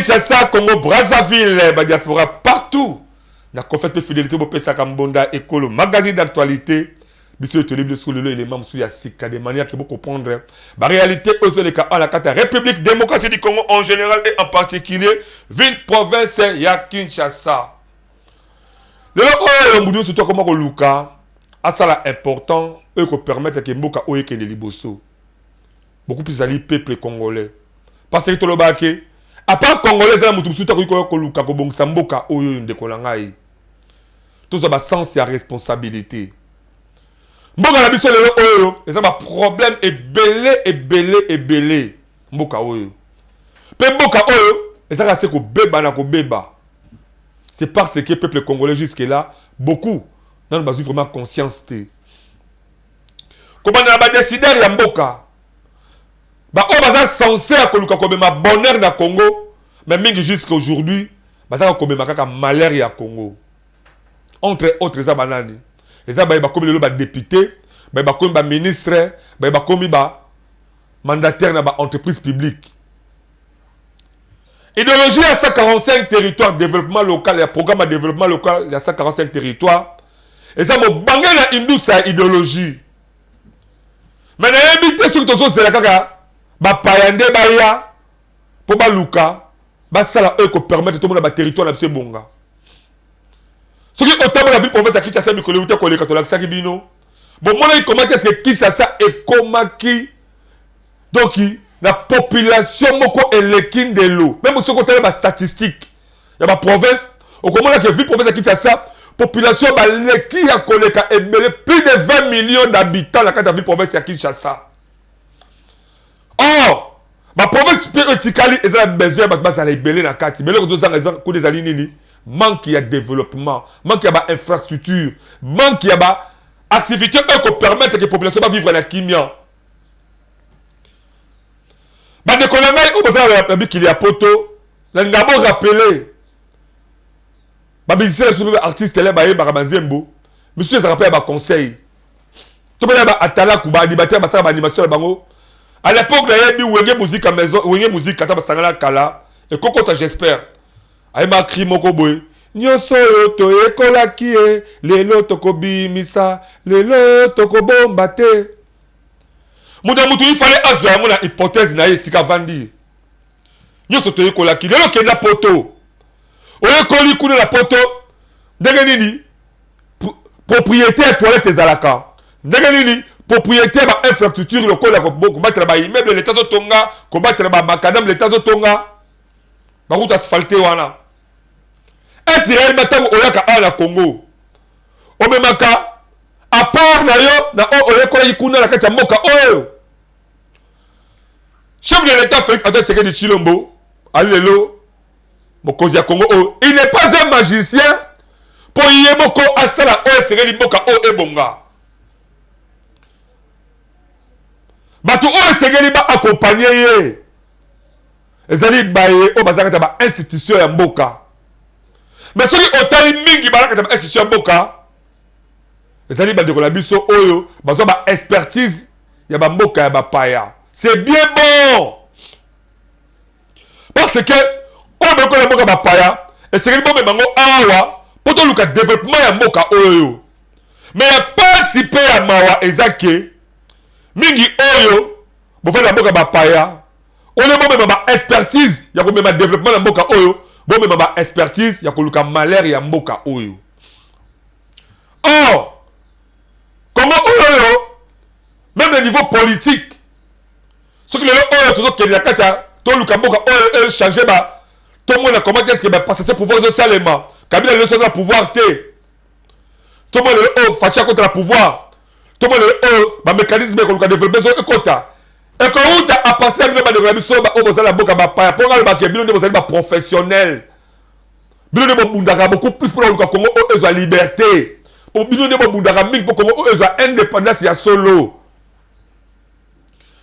Kinshasa, Congo, Brazzaville, diaspora partout. La conférence de fidélité pour Pesa Kambonda, École, magazine d'actualité. Monsieur le livre sur le élément sur Yassika, de manière que vous comprendre. La réalité, aux les cas, à la carte République démocratique du Congo en général et en particulier, 20 provinces, il y a Kinshasa. Le Moudou, surtout comme Luka, à ça là important, eux qui permettent que Mboka Oye Kende Liboso. Beaucoup plus d'alliés peuple congolais. Parce que tout le baké, à part congolais, il y a Moudou, surtout que Luka, que Mboka Oye Nde Kolangaï. Tout ça, sens et responsabilité. Mboka na biso lelo oyo, eza ba problème ebele. Mboka oyo. Pe mboka oyo, eza ka se ko beba na ko beba. C'est parce que le peuple congolais jusque là, beaucoup n'ont pas vraiment conscience de. Comment on a décidé ya mboka? Ba o baza censé à koluka komema bonheur na Congo, mais mingi jusqu'à aujourd'hui, baza komema kaka malheur ya Congo. Entre autres za banani. Les gens comme le député, comme ministre, comme mandataire dans l'entreprise publique. Idéologie à 145 territoires, développement local, il y a programme de développement local, il y a 145 territoires. Et ça m'a bangé dans l'industrie idéologie. Mais il y a invité sur tout ça, c'est la caca. Payande baya, pour Luka, ça la eux qui permettent tout le monde dans le territoire de bonga. Ce qui est autant de la ville province à Kinshasa, mais que les Ouïta, catholiques, ça qui bino. Bon, moi, comment est-ce que Kinshasa est comme qui. Donc, la population, moko et l'équine de l'eau. Même si on a des statistiques, il y a ma province, au comment est-ce que la ville province à Kinshasa, population, l'équine à Koleka est plus de 20 millions d'habitants dans la ville province à Kinshasa. Or, ma province, Tikali, ils ont besoin de belé dans la carte. Mais là, ils ont des alignes. Manque de développement, manque de infrastructure, manque de activité qui permettent que la population vivre dans la kimia. Mais dès qu'on a vu qu'il y a poto, on a d'abord rappelé. Les artistes, monsieur, ça rappelle un conseil. Tout le monde a atala kuba animateur, animation à l'époque, il y a eu musique à maison, musique à Sangala Kala, et Kokota, j'espère. Aïma cri moko boy. Nyoso to ekola kie, lelo toko bimisa, lelo toko bombate. Muda mutu il fallait aswa mona hypothèse na yesika vandi. Nyoso to ekola kie, lelo kenda poto. Oye koli kuna la poto. Ndenge nini? Propriété à toilette ezalaka. Ndenge nini? Propriété ba infrastructure lokola ko battre ba immeuble l'état zo tonga, ko battre ba macadam l'état zo tonga. Ba route asphaltée wana. Est-ce réellement que oyaka à la Congo? Omemaka à part na yo na oyekola ikuna la kati ya mboka oyo. Chef de l'État Félix Antoine Tshisekedi Tshilombo, alelo mokozi ya Congo oyo, il n'est pas un magicien pour yemoko asala oyo Tshisekedi mboka oyo ebonga. Bato oyo Tshisekedi ba accompagner ye. Ezali baye o bazaka ba institution ya mboka. Mais ceux qui ont taille mingi balaka ta institution mboka, ezali ba de la biso oyo, bazo ba expertise ya ba mboka ya ba paya. C'est bien bon. Parce que on me connaît mboka ba paya, et c'est que bon bango awa, pour tout le développement ya mboka oyo. Mais ya pas si peu ya mawa ezake mingi oyo, bo fa la mboka ba paya. On est bon ma expertise, ya ko ma développement na mboka oyo. Bon, mais ma expertise, il y a que malheur et mboka oyo. Or, comment oyo, même au niveau politique, ce que les oyo, tout ce qui est la kata, tout le mboka oyo, changer, tout le monde, comment est-ce que passer ce pouvoir socialement, Kabila le chose à pouvoir Tout le monde oyo, facha contre le pouvoir. Tout le monde oyo, mécanisme qu'on a développé, et quota. Et quand on a partir de la mission, on a la boca bapaya. Pour le bac, il y a professionnel. Il y a beaucoup plus pour le Congo, ils ont liberté. Pour le Congo, pour Congo, ils ont indépendance, il y a solo.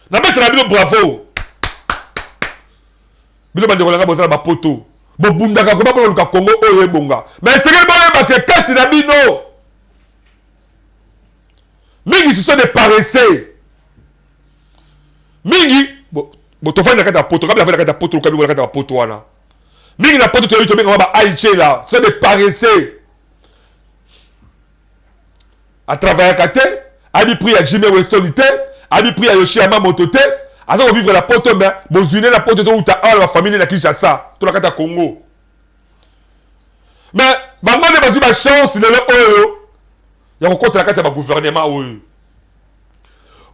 Na mettre la bravo. Bilo bandeko bozala ba poto. Bo bundaka ko ba pour le Congo, oyo bonga. Mais c'est que bon que kati na bino. Mingi ce sont des paresseux. Mingi, bon, tu fais la carte à poto, comme la carte à poto, comme la carte à poto, wana. mingi na poto toyebi tobengaka ba Haïti là c'est des paresseux à travailler à côté abi pris à Jimmy Weston te abi pris à Yoshiyama Moto te azo vivre la poto mais bozuine la poto to uta la famille na Kinshasa to la kata Congo mais bango ne bazu ba chance lelo oyo ya kokota la kata ba gouvernement oyo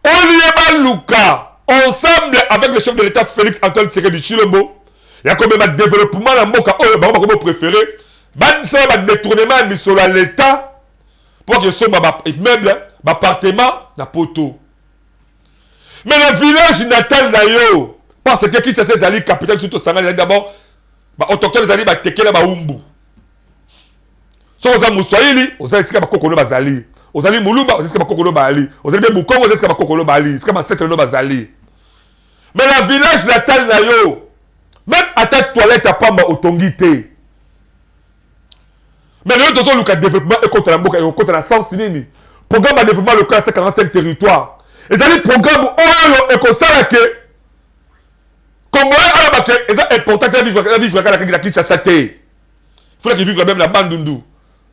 Olivier Luka ensemble avec le chef de l'État Félix Antoine Tshisekedi Tshilombo il y a quand même un développement dans Mboka oyo bango comme préféré ban ça ba détournement de sur l'État pour que ce ba immeuble ba appartement na poto mais le village natal d'ailleurs parce que Kinshasa zali capitale surtout Sangala d'abord ba autochtone zali ba tekela ba umbu so oza muswahili oza esika ba kokolo bazali ozali mulumba oza esika ba kokolo bali ozali bukongo oza esika ba kokolo bali esika ba setre no bazali mais le village natal d'ailleurs même à ta toilette à pamba otongité mais le dozo luka développement et contre la mboka et contre la sens nini programme de développement local 45 territoires et ça dit programme oyo et comme ça que Congolais à la baké et ça important que la vivre la Kinshasa té faut que vivre même la bandundu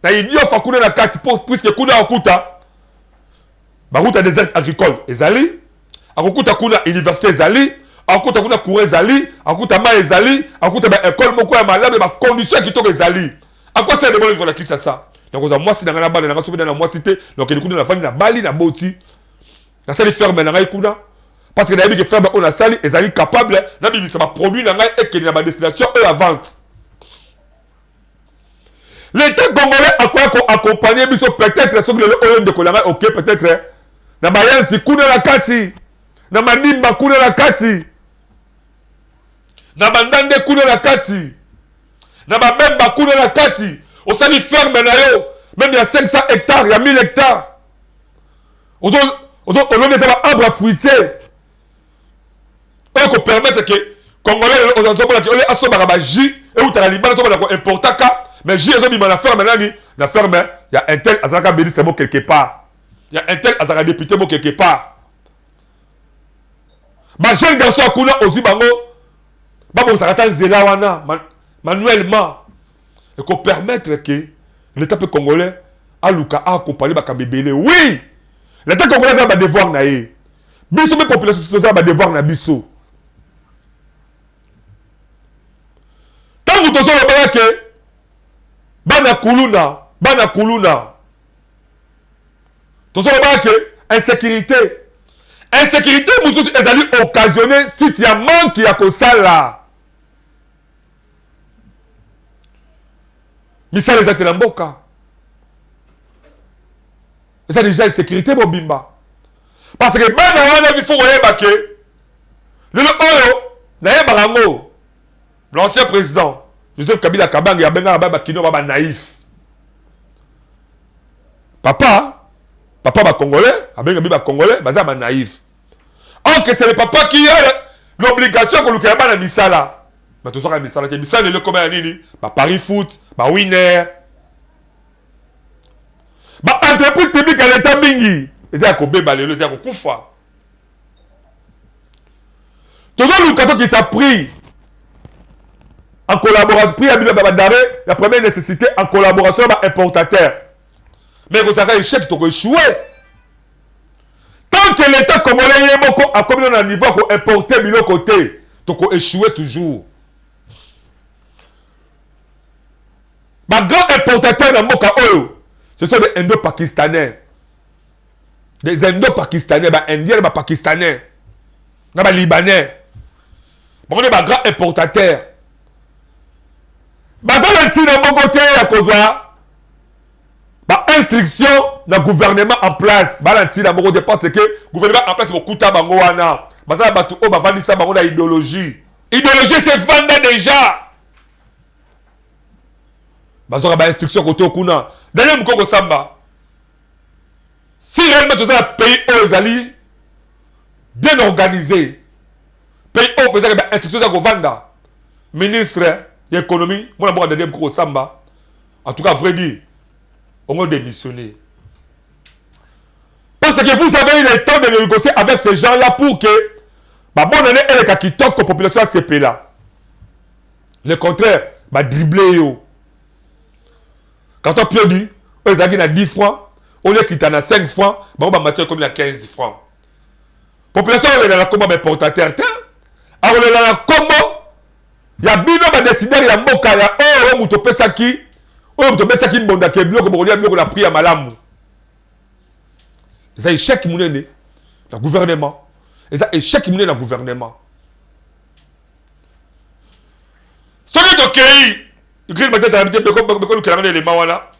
na idio fakuna na kati puisque kuna okuta ba route à désert agricole ezali akukuta kuna université ezali akukuta kuna courant ezali akukuta ma ezali akukuta ba école moko ya malabe ba conditions kitoko ezali à quoi ça demande vivre la Kinshasa donc on a moi si dans la balle na sobi na moi cité donc il kuna na fani na bali na boti na sali ferme na ngai kuna parce que d'habitude que ferme on a sali ezali capable na bibi ça va produire na ngai et que na ba destination et la vente l'État congolais a quoi accompagner biso peut-être ce que le OM de Kolanga OK peut-être na bayansi kuna la kati na madimba kuna la kati na bandande kuna la kati na babemba kuna la kati au sali ferme na yo même il y a 500 hectares il y a 1000 hectares on est un arbre fruitier on peut permettre que congolais aux entreprises on est assombra ba ji et ou ta libana to ba ko importaka mais ji ezo bima la ferme nani la ferme il y a un tel azaka béni c'est bon quelque part il y a un tel azaka député bon quelque part ba jeune garçon kuna ozu bango ba bo sakata zela wana manuellement et qu'on permettre que l'État congolais a luka a accompagner ba kabebele oui l'État congolais a ba devoir na ye biso be population a ba devoir na biso tant que tozo ba que bana kuluna tozo ba que insécurité mususu ezali occasionné suite ya manque ya kosala misala ezate na mboka eza déjà insécurité mobimba parce que bana wana il faut koyeba ke lelo oyo nayebaka yango l'ancien président Joseph Kabila Kabange abengaka bakino baba naïf papa ba congolais abenga biba congolais baza ba naïf or que c'est le papa qui a l'obligation ko lukela bana misala mais tout ça misala ke misala le comme nini ba Paris Foot ba Winner ba entreprise publique à l'état mingi eza ko beba lelo eza ko kufa toujours lukato qui s'est pris en collaboration pris à la première nécessité en collaboration avec importateur mais vous avez échec to échoué tant que l'état congolais est moko a comme un niveau pour importer bilo côté to échouer toujours ba grand importateur dans moka oyo ce sont des indo-pakistanais des indo-pakistanais ba indiens ba pakistanais na ba libanais ba grand importateur bazala ntina moko te ya kozwa ba instruction na gouvernement en place bala ntina moko te parce que gouvernement en place bokuta bango wana bazala batu o bavandisa bango na idéologie c'est vanda déjà bazoka ba instruction kote okuna Daniel Mukoko Samba si réellement tout ça un pays ezali bien organisé pays o faisait ba instruction za kovanda ministre l'économie, moi d'abord Daniel Mukoko Samba, en tout cas vrai dire, on va démissionner. Parce que vous avez eu le temps de négocier avec ces gens-là pour que bah bonne année elle qui toque la population CP là. Le contraire, ba dribbler yo. Quand on peut dire, on est à 10 francs, on est quitté à 5 francs, on va matière comme il y a 15 francs. Population, on est dans la combat, mais portateur, alors on est dans la combat, il y a bino ba décider, il y a moka, il y a oh, on peut ça qui, on peut mettre ça qui bonda qui bloque, on a bloqué la prière malamu. C'est échec qui le gouvernement. Et ça échec qui le gouvernement. Ce qui est ok, il y a peut-être un élément là.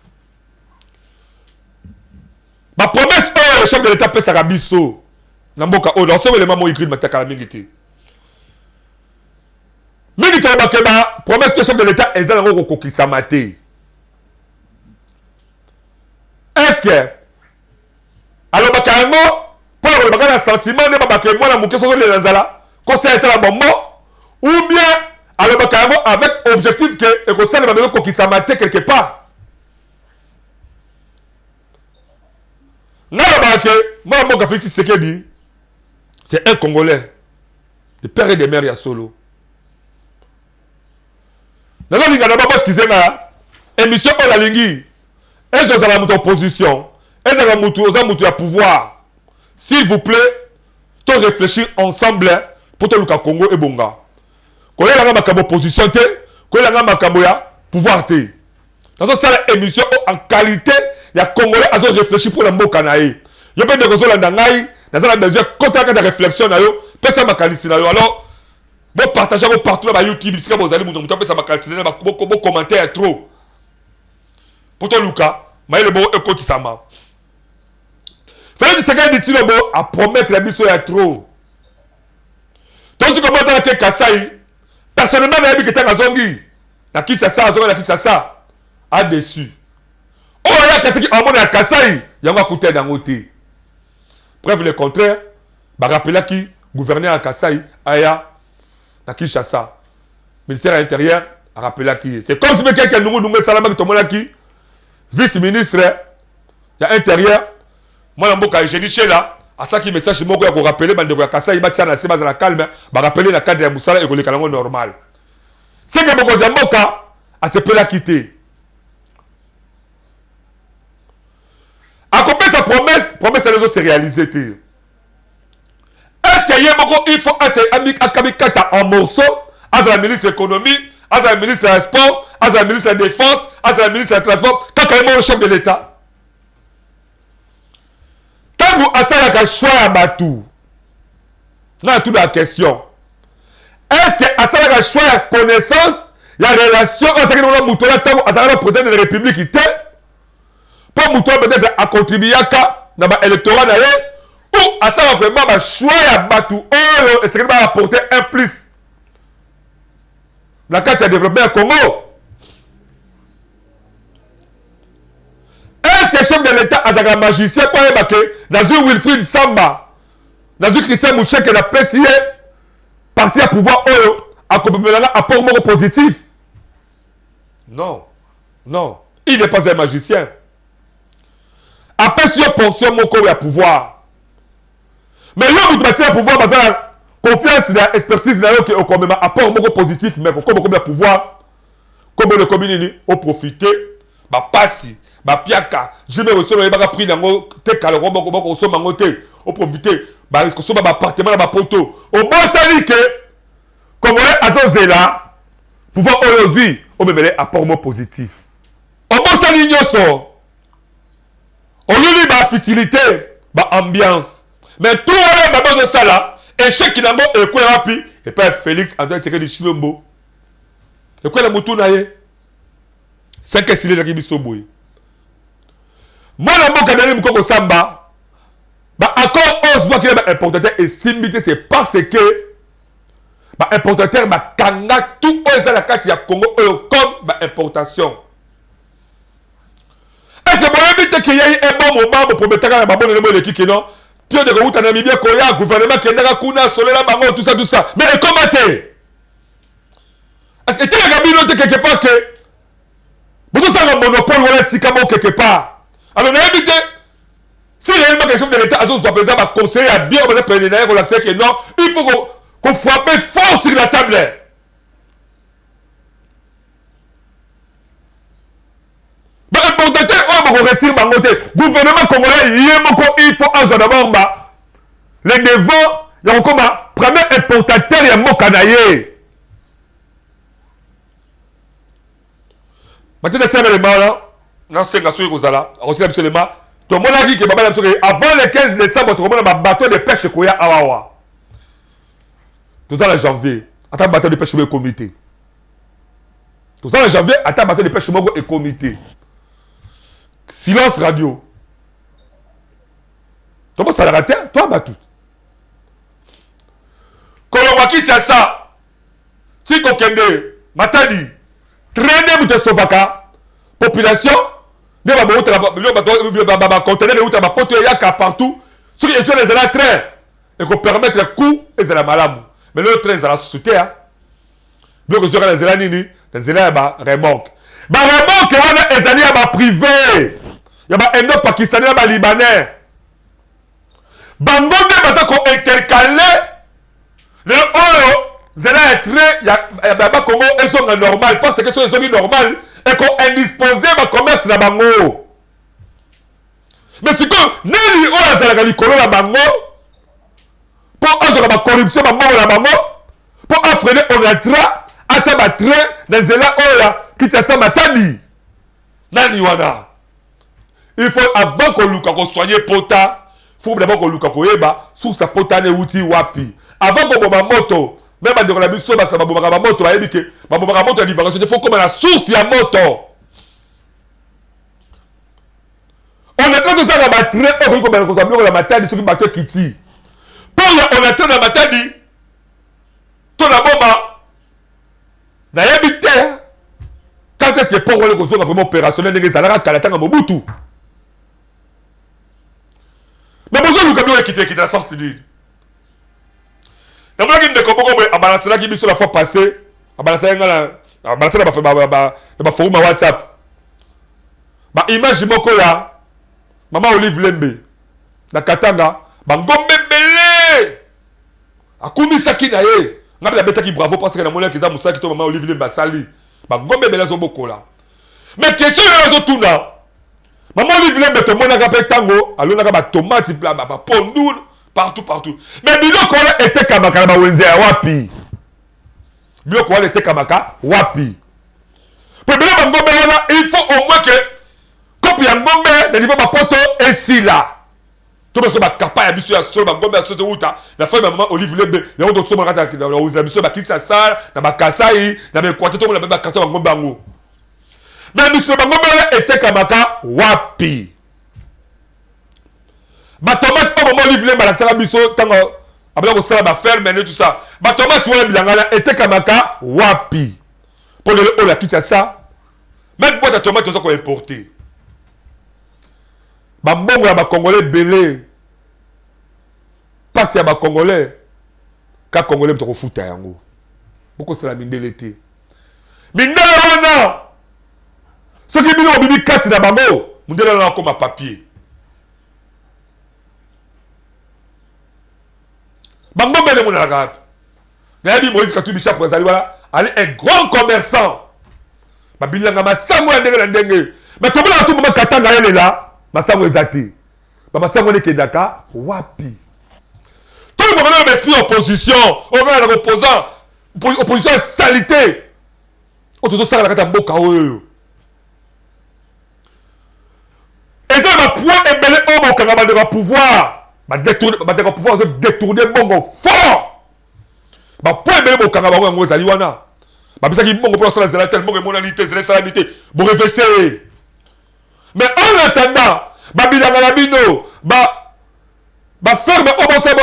Ma promesse, le chef de l'État peut s'arabiso. Namboka, oh, dans ce élément, il y a peut-être un mingiti. Mais il y a une promesse du chef de l'État est dans le coquille samaté. Est-ce que alors carrément pour le sentiment ne pas que moi la mouké sur les lanzala conseil est la bombe ou bien alors carrément avec objectif que conseil ne va pas qui s'amater quelque part non pas que moi mon café c'est ce qu'il dit c'est un Congolais le père et des mères ya solo non il y a d'abord parce qu'ils aiment émission pour la lingi est-ce que ça va monter en opposition est-ce que ça va monter à pouvoir. S'il vous plaît, tu réfléchir ensemble pour te le Congo et Bonga. Quand il y a une opposition, quand il y a un pouvoir. Dans cette émission, en qualité, il y a Congolais qui ont réfléchi pour le mot Kanaï. Il y a des choses dans la besoin de réflexion. Alors, vous partagez partout sur YouTube, si vous allez vous commentaire trop. Pour toi, Lucas, mais le bon écoute ça m'a. Fallait que quelqu'un dit à promettre la mission est trop. Donc tu commences dans la Kasai, personnellement, il y a des gens qui ont dit, la Kinshasa, a déçu. Oh, il y a quelqu'un qui a monté à Kasai, il y a un côté d'un côté. Bref, le contraire, je rappelle qui gouverneur à Kasai, Aya, la Kinshasa. Ministère de l'Intérieur, a rappelé qui. C'est comme si quelqu'un nous met Salama qui tombe là qui, vice-ministre, il y a intérieur. Moi, je dis là, à ça qui message, je vais rappeler, je vais Kasai, il va tirer la calme, je vais rappeler la cadre de Moussala et le calme normal. C'est que je Mboka à ce peu-là quitter. À combien sa promesse elle s'est réalisée. Est-ce qu'il y a il faut à en morceaux, à la ministre de l'économie, à la ministre des sports, à la ministre de la défense, à la ministre des transports, quand il y a le chef de l'État. Quand vous avez un choix à Batou, dans toute la question, est-ce que vous avez un choix à connaissance, il y a une relation entre les moutons et le président de la République qui était, pour mouton peut-être à contribuer dans l'électorat ou à ça vraiment un choix à Batou, et ce qui va apporter un plus. La carte a développé un Congo. Est-ce que le chef de l'État a un magicien pour évacuer dans une Wilfried Samba, dans une Christian Mouché qui a apprécié parti à pouvoir à apport positif? Non, non, il n'est pas un magicien. Après sur portion mon corps à pouvoir. Mais là vous mettez à pouvoir parce que confiance dans l'expertise là qui au comme apport positif mais comme le pouvoir comme le commune au profiter ba passi ba piaka je me reçois ba pris nango te kala ko so mangote au profiter ba ko so ba appartement ba poto au bon sali que comme azozela pouvoir aujourd'hui au bébé apport positif au bon sali nyoso on lui ba futilité ba ambiance mais tout le monde a ça là échec qui n'a pas et quoi rapide et pas Félix Antoine Sekedi Chilombo et quoi la moto naie c'est que s'il est qui bisoboy moi la banque d'aller mukoko samba ba encore on se voit qu'il est importateur et simbité c'est parce que ba importateur ba kanga tout aux à la carte ya Congo comme ba importation. Est-ce que vous avez qu'il y a eu un bon moment pour promettre à la bonne équipe qui non Pierre de Route en Namibie, Koya, gouvernement qui est dans la Kuna, Solela, Bango, tout ça. Mais comment t'es? Est-ce que tu as un quelque part que vous avez un monopole ou un sicamo quelque part? Alors, on a invité, si réellement quelque chose de l'État, on doit présenter à conseiller à bien prendre que non, il faut qu'on frappe fort sur la table. qu'on réussir bango te gouvernement congolais il faut en d'abord les devants il y a comme premier importateur ya mboka na ye batete ça les là na senga soki kozala aussi absolument to mona ki ke baba na soki avant le 15 décembre to mona ba bateau de pêche koya awawa tout dans le janvier ata bateau de pêche au comité tout dans le janvier ata bateau de pêche au comité silence radio to bo sala rater to abattu kolomba ki tia ça si ko kende matadi traîner muté sovaka population de ba conteneur de ba poto yaka partout ceux qui sont les trains et qu'on permettre le coup et de la malamu mais le train la société hein bien que sur les nini les ba remorque ba remorque wana ezali ba privé ya ba indo pakistanais ba libanais bangonde baza ko intercaler le oyo zela train ya ba Congo ezonga normal parce que sont ezongi normal et qu'on indisposé ma commerce na bango mais c'est que nani oyo azalaka likolo na bango pour azoka ba corruption ba mbongo na bango pour afreiner onatra atia ba train na zela oyo Kinshasa Matadi nani wana il faut avant qu'on luka ko soigner pota faut d'abord qu'on luka ko yeba sous sa pota ne uti wapi avant qu'on bomba moto même à la biso ba bomba ba moto ba yebike ba bomba moto ya livraison il faut comme la source ya moto on a quand ça na ba train on comme ko sablo la Matadi ce qui bateau kiti pour on a train na Matadi to na bomba na yebite quand est-ce que pour le ko vraiment opérationnel ndenge zalaka kala tanga Mobutu mais bonjour le camion qui la sans civil na maki ndeko boko boy abalasela ki biso la fois passée abalasela ngala abalasela ba forum WhatsApp ba image moko ya mama Olive Lembe na Katanga ba ngombe belé akumisa ki na ye ngabe la beta ki bravo parce que na mona kiza musaki to mama Olive Lembe sali ba ngombe belé zo bokola mais question yo zo tuna maman Olive Lembe to mona ka pe tango alona ka ba tomate ba pondoul partout mais biloko wana était kamaka na bawenze ya wapi biloko wana était kamaka wapi problème ya ngombe wana il faut au moins que kopi ya ngombe na niveau bapoto esila to parce que bakapa ya biso ya solo bangombe ya sote uta la femme ya maman Olive Lembe yango to soma kata na bawenze biso bakitsa sala na bakasai na bekwate to mona ba karton bangombe yango mais biso bangombe wana était kamaka wapi ba tomate au moment Olive Lembe la sala biso tango abla ko sala ba ferme et tout ça ba tomate wana bilangala était kamaka wapi pour le o la Kinshasa même boîte de tomate on ko importer ba mbongo ya ba congolais belé passe ya ba congolais ka congolais mtoko futa yango boko sala mindele te mindele wana soki bino bibi kati na bango mundele na ko ma papier Bangombe de Mounagab. Nabi Moïse Katou Bishop Razali voilà, allez un grand commerçant. Babilanga masango ndenge ndenge. Mais tout le monde tout moment Katanga elle est là, masango ezati. Ba masango ne kedaka wapi. Tout le monde est esprit opposition, on a l'opposant, opposition salité. Otozo sala kata mboka oyo. Et ça va point embelé au mokanga de pouvoir. Ba pouvoir se détourner bongo fort ba point bele bokanga bango yango ezali wana ba bisaki bongo pour ça la tellement monalité c'est salabilité bo réfléchir mais en attendant ba bilanga na bino ba ferme au bon ça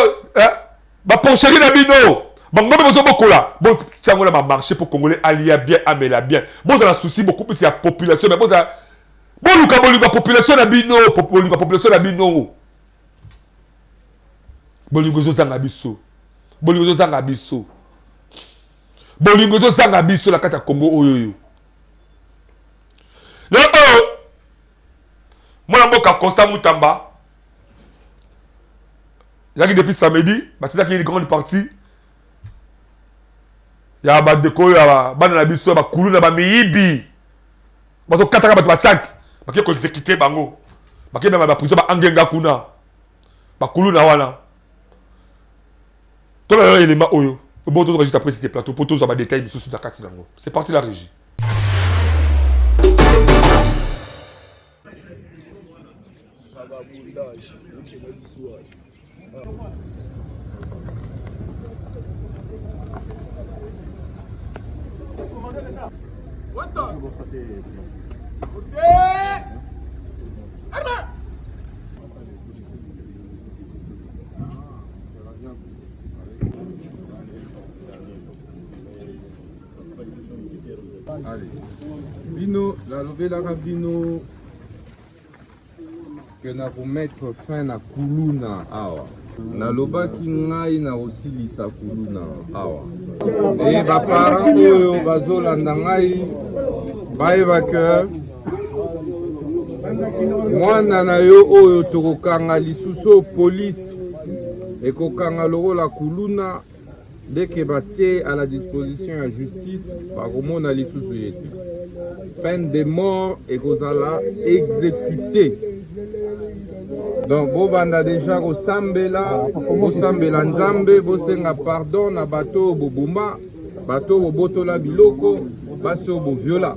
ba poncherie na bino ba ngombe bozo bokola bo tiango na ba marché pour congolais alia bien amela bien bo za la souci beaucoup plus ya population mais bo za bo luka population na bino population na bino bolingozo zanga biso bolingozo zanga biso bolingozo zanga biso la kata Congo oyoyo le mwana mboka Constant Mutamba yaki depuis samedi batizaki une grande partie ya ba deko ya bana na biso ba kulu na ba miyibi bazo kataka bato ba sac baki ko exécuter bango baki même ba prison ba angenga kuna ba kuluna wana tout le élément oyo bon tout registre après ces plateaux pour tous avoir détails mais sous la carte nango c'est parti la régie. Allez. Bino, la lobelaka bino que na remettre fin na kuluna awa. Nalobaki ngai na osilisa kuluna awa. Et baparents oyo bazolanda ngai bayeba ke mwana na yo oyo tokokanga lisusu police ekokanga lokola kuluna dès que batie à la disposition de justice par au na lisusu yete peine de mort ekozala exécuté. Donc bobanda déjà kosambela nzambe bosenga pardon na bato bobuma bato bobotola biloko baso boviola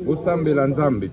bosambela nzambe.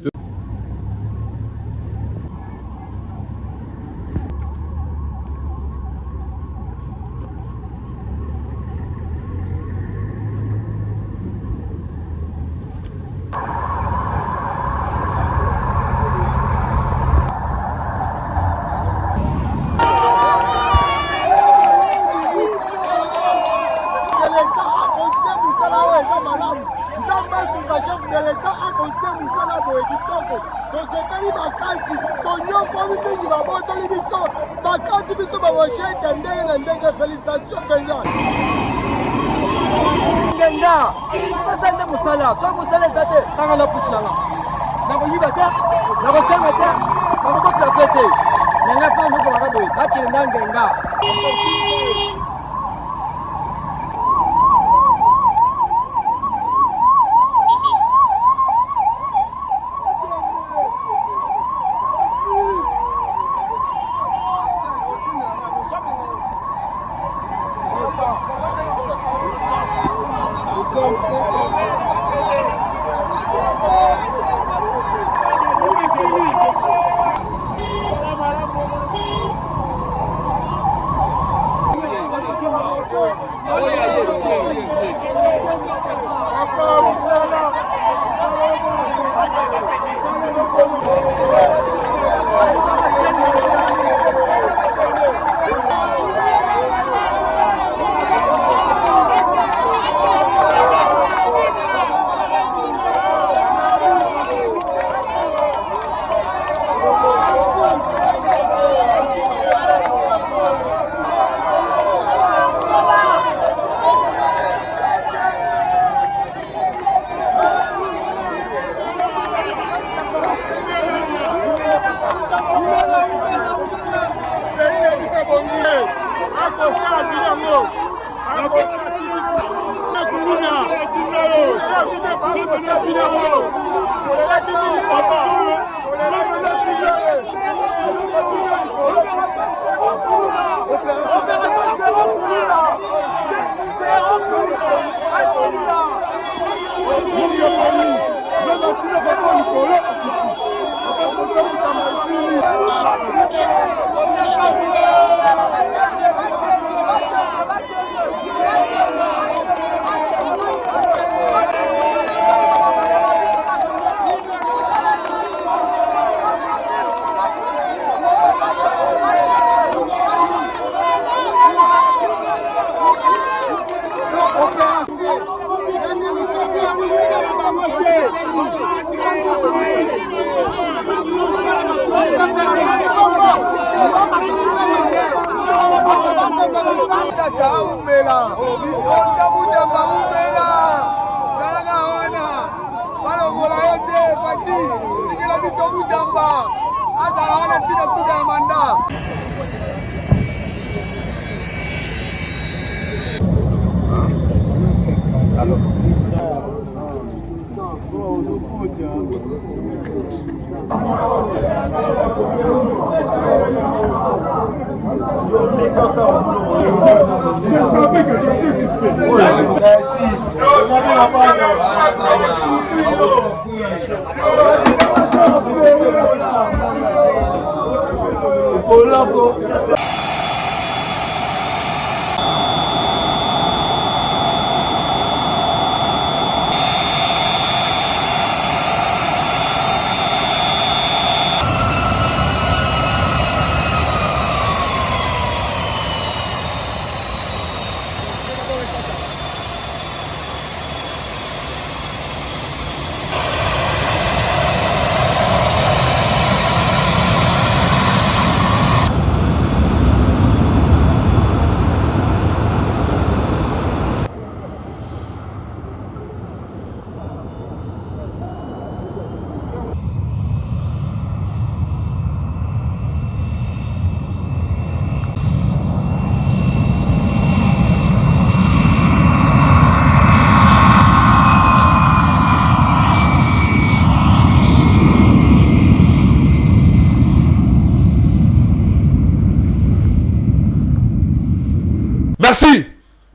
Merci.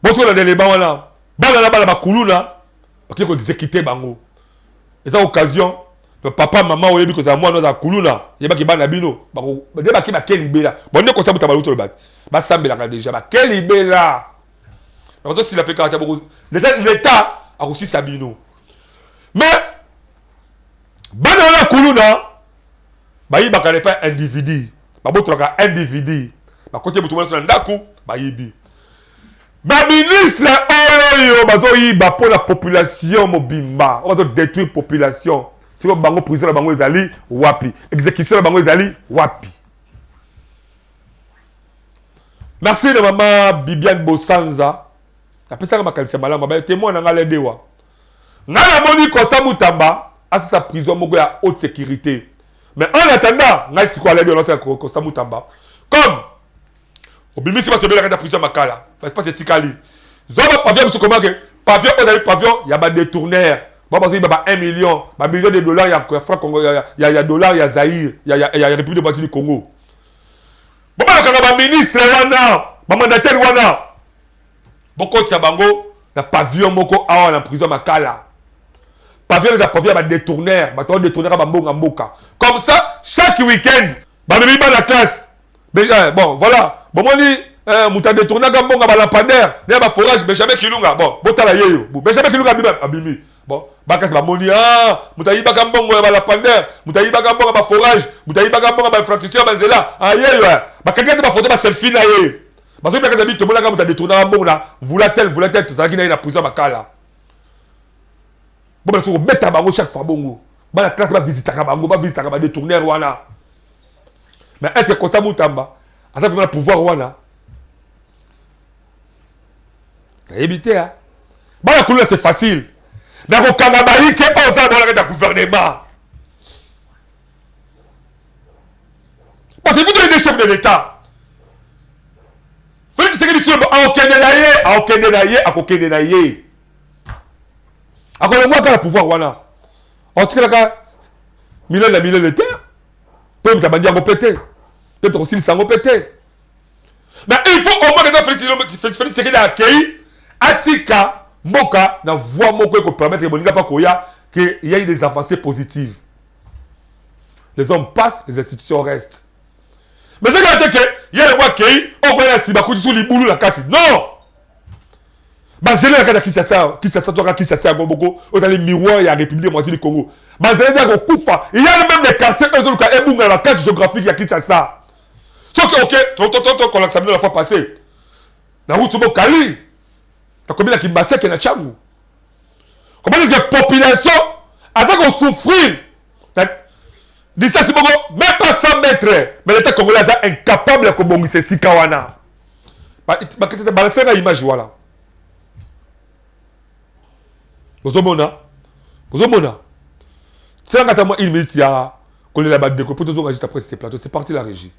Bonjour dans les bancs là. Bana bala bakuluna. Parce que exécuter bango. Et ça occasion le papa maman oyebi ko za moi nous za kuluna. Yeba ki bana bino. Bako de ba ki ba kelibela. Bon ne ko sa buta baluto le bat. Ba sambela ka déjà ba kelibela. Parce si la fait caractère beaucoup. L'état a aussi sabino. Mais bana la kuluna. Ba yi ba ka pas individu. Ba boto ka individu. Ba côté butu na ndaku ba yibi. Ba ministre oyo bazoyiba pour la population mobimba. On va détruire la population. Si on bango prison la bango ezali wapi. Exécution la bango ezali wapi. Merci de maman Bibiane Bosanza. Après ça ma kalisa malama ba témoin na ngale dewa. Ngala moni Constant Mutamba à sa prison moko ya haute sécurité. Mais en attendant, ngai siko ala dewa na Constant Mutamba. Comme Obimisi va tomber la prison makala. Parce que c'est Tikali. Zoba pavillon monsieur comment que pavillon pavillon il y a des détourneurs. Bon parce qu'il y a 1 million, $1 million, il y a francs Congo, il y a dollars, il y a Zaïre, il y a République démocratique du Congo. Bon bah quand ministre wana, mandataire wana. Beaucoup de sabango na pavillon moko awa na prison makala. Pavillon les pavillon ba détourneurs, ba to détourneurs ba mbonga mboka. Comme ça chaque week-end, ba bibi ba la classe. Bon voilà. Bon, moi, mouta détourné à Gambon, à lampadaire, il y a un forage, Benjamin Kilunga. Bon, botala yeyo. Benjamin Kilunga abimi. Bon, bakas ba moni, mouta yiba Gambon, à lampadaire, mouta yiba Gambon, à forage, mouta yiba Gambon, à infrastructure, à zela. Ah, yeyo, quelqu'un de ma photo, ma selfie, là, yeyo. Parce que quelqu'un d'habite, tout le monde a mouta détourné à Gambon, là, voula-t-elle, tout ça, qui n'a pas prison, ma kala. Bon, parce que bête à bango chaque fois, bongo. Bah, la classe va visiter à bango, va visiter à détourner, voilà. Mais est-ce que Constant Mutamba, à ça, le pouvoir, wana. T'as évité, hein. Bah, la couleur, c'est facile. Mais au Canada, il n'y a pas ça dans le gouvernement. Parce que vous donnez des chefs de l'État. Félix Tshisekedi Tshilombo, à aucun dénaillé. À quoi le moi, quand le pouvoir, wana. On tire là, million de terre. Peut-être que tu as pété. Peut-être aussi le sang pété. Mais il faut au moins que Félix Tshisekedi a accueilli Atika Moka na voix Moko pour permettre qu'il y ait des avancées positives. Les hommes passent, les institutions restent. Mais c'est qu'il y a des voix qui ont été si bakouti sous les boulous la carte. Non! Bazélé la carte Kinshasa, Goboko, aux allées miroir et à la République démocratique du Congo. Bazélé la Koufa. Il y a même des quartiers qui ont la carte géographique à Kinshasa. Sauf que, ok, qu'on l'a examiné la fois passée. La route sur Kali. T'as combien de Kimbasek qui est dans Tchangou? Comment est-ce que la population, avant qu'on souffre, dit ça, c'est bon, même pas 100 mètres, mais l'État congolais est incapable de combattre ces Sikawana. C'est balancé dans l'image, voilà. Vous avez c'est un gâteau, il me dit, qu'on est là-bas de pour tous juste après ces plateaux. C'est parti la régie.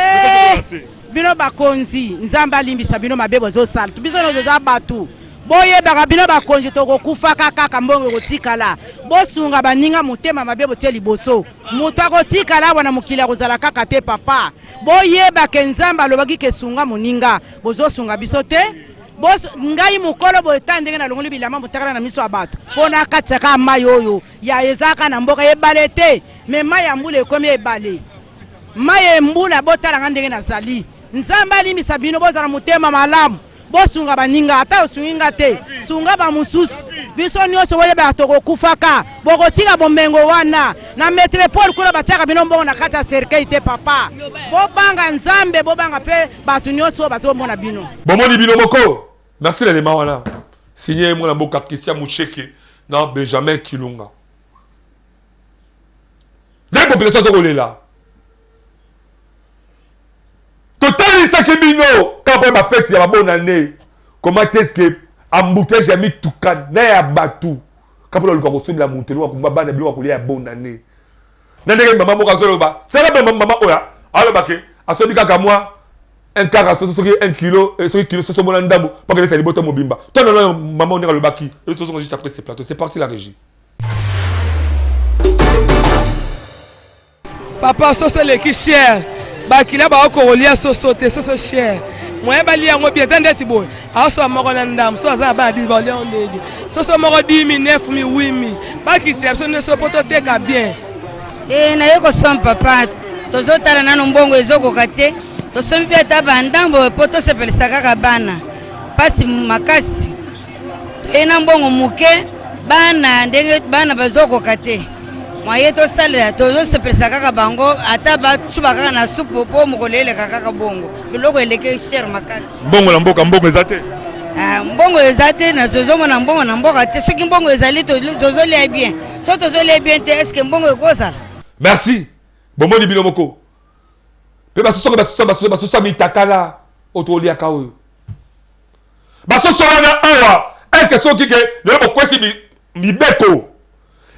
Bino bakonzi, nzamba limbisa bino mabebo zo salt. Biso no za batu. boye bakabino bakonje tokokufa kaka mbongo kotikala bosunga baninga mutema mabe botie liboso mutu akotikala wana mokili kozala kaka te papa boyeba ke nzambe alobaki kesunga moninga bozosunga biso te ngai mokolo boyeta ndenge nalongoli bilamba motakala na miso ya bato mpo nakatiaka mai oyo ya ezaka na mboka ebale te me mai ya mbula ekomi ebale mai ya mbula botalanga ndenge nazali nzambe alimisa bino bozala motema malamu bosunga baninga ata osunginga te sunga bamosusu biso nyonso boyebaka tokokufaka bokotika bomengo wana na metropole kuna batiaka bino mbongo na kati ya cercueil te papa bobanga nzambe bobanga mpe bato nyonso bazomona bino bomoni bino moko merci lelema wana signé mwana mboka Christian Mucheke na Benjamin Kilunga la population zokolela totalisaki bino kapo ba fête ya bonne année comment est-ce que embouteillage ya mituka na ya batu kapo lo ko sombela mutelo wa kumba bana bilo wa kolia ya bonne année na ndenge mama moko azoloba sala ba mama oya aloba ke asobi kaka moi un quart soki 1 kilo et soki kilo soso mona ndambo pas que ça liboto mobimba toi non maman on est le baki et tout juste après ce plateau c'est parti la régie. Papa soso le qui cher bakila ba ko lia soso te soso cher moi ba lia ngo bien tande ti boy aso moko na ndam so za ba 10 ba lia on de soso moko 10 mi 9 mi 8 mi ba ki ti so ne so poto te ka bien na yoko som papa tozo tala nano mbongo ezoko kate to somi pe ta bandambo poto se pelisa kaka bana pasi makasi to na mbongo muke bana ndenge bana bazoko kate moye to sala tozo se pelisa kaka bango ata ba chuba kaka na supu po mukolele kaka bongo biloko eleke cher makasi mbongo na mboka mbongo ezate mbongo ezate na tozo mona mbongo na mboka te soki mbongo ezali tozo lia bien so tozo lia bien te est-ce que mbongo ekozala merci bomoni bino moko pe basoso mitakala otoliaka oyo basoso wana awa est-ce que soki ke lelo bokwesi mibeko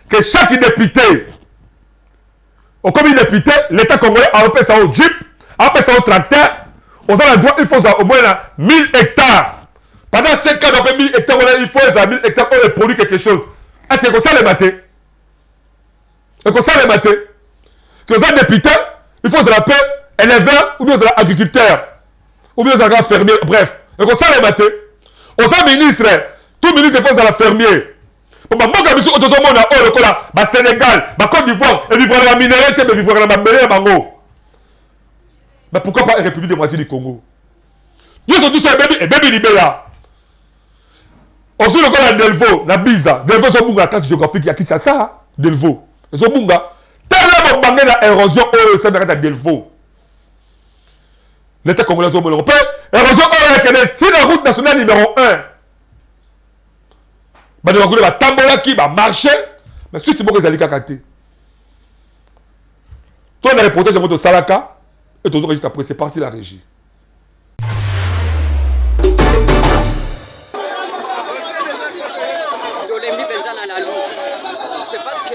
que chaque député okomi député l'état congolais apesa o jeep apesa o tracteur oza na droit il faut au moins 1000 hectares pendant 5 ans donc 1000 hectares il faut 1000 hectares pour produire quelque chose est-ce que ça les mater et que ça les mater que ça député il faut de la paix éleveur ou bien agriculteur ou bien fermier bref et que ça les mater au sein ministre tout ministre il faut de la fermier pour ma mboka biso otozomona o lokola ba Sénégal ba Côte d'Ivoire et vivre dans la minéralité mais vivre dans la mbele bango mais pourquoi pas République démocratique du Congo nous sommes tous et baby libéra aussi lokola Delvaux na Biza Delvaux so bunga carte géographique ya Kinshasa Delvaux so bunga tellement bangé na érosion o ça na Delvaux l'état congolais zo bolongo pe érosion o c'est la route nationale numéro 1 badekakule batambolaki bamarché mais suite moko ezali kaka te to na reportage yango tosalaka et tozoka juste après c'est parti la régie. tolembi mpenza na lalu c'est parce que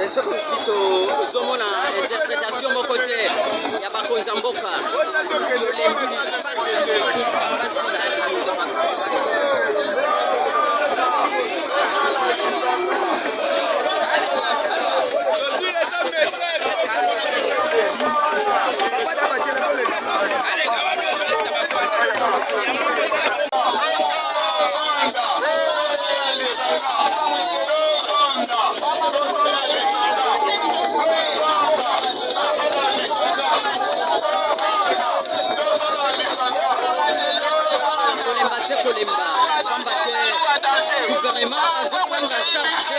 c'est comme si tozomona interprétation moko te ya bakonzi ya mboka tolembi pasi kolemba pamba te gouvernement azoprendre en charge te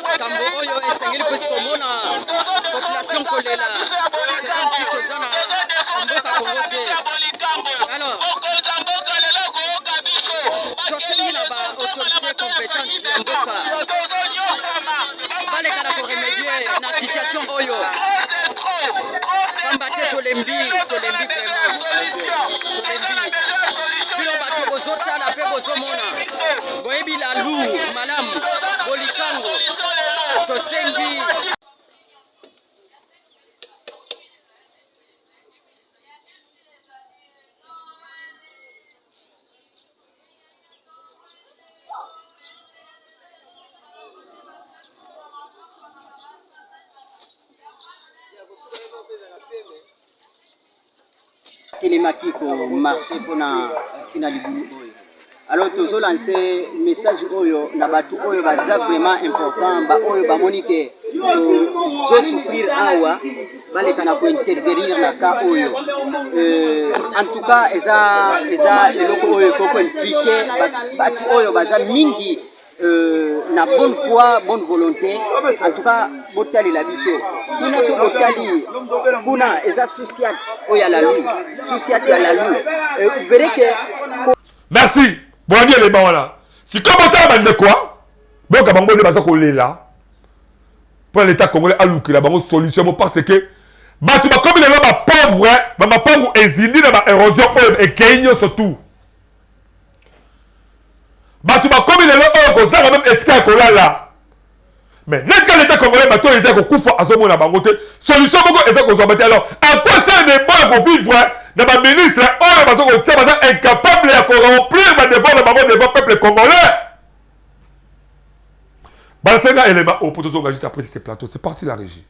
makambo oyo esengeli mpesi komona population kolela c'est comme si toza na mboka kongo te alors tosengi na baautorité compétente ya mboka baleka na koremedie na situation oyo pamba te tolembi vraiment tolembi bino bato bozotala mpe bozomona boyebi lalu malamu bolikango tosengi telemaki ko marché mpona ntina libulu oyo. Alors tozolanse message oyo na bato oyo baza vraiment important ba oyo bamoni ke tozosouffrir awa baleka na kointervenir na ka oyo. En tout cas eza eloko oyo ekoko implike bato oyo baza mingi na bonne foi, bonne volonté. En tout cas botali la biso kuna so botali kuna eza sociate oyo la lu sociate ya la lu vous verrez que merci bon bien les bana si comme on t'a demandé quoi bon ka bango ne baza ko lela pour l'état congolais aluki la bango solution parce que batu ba comme les ba pauvre ba mapangu ezindi na ba érosion oyo ekenyo surtout batu ba comme les oyo ko zanga même esika ko lala. Mais n'est-ce que l'état congolais bateau ezali kokufa azomona bango te solution moko ezali kozwa bate. Alors à quoi ça ne pas ko vivre na ba ministre oyo bazo ko tia baza incapable ya ko remplir ba devoir na bango devant peuple congolais. Balsenga élément au pour engager juste après ces plateaux. C'est parti la régie.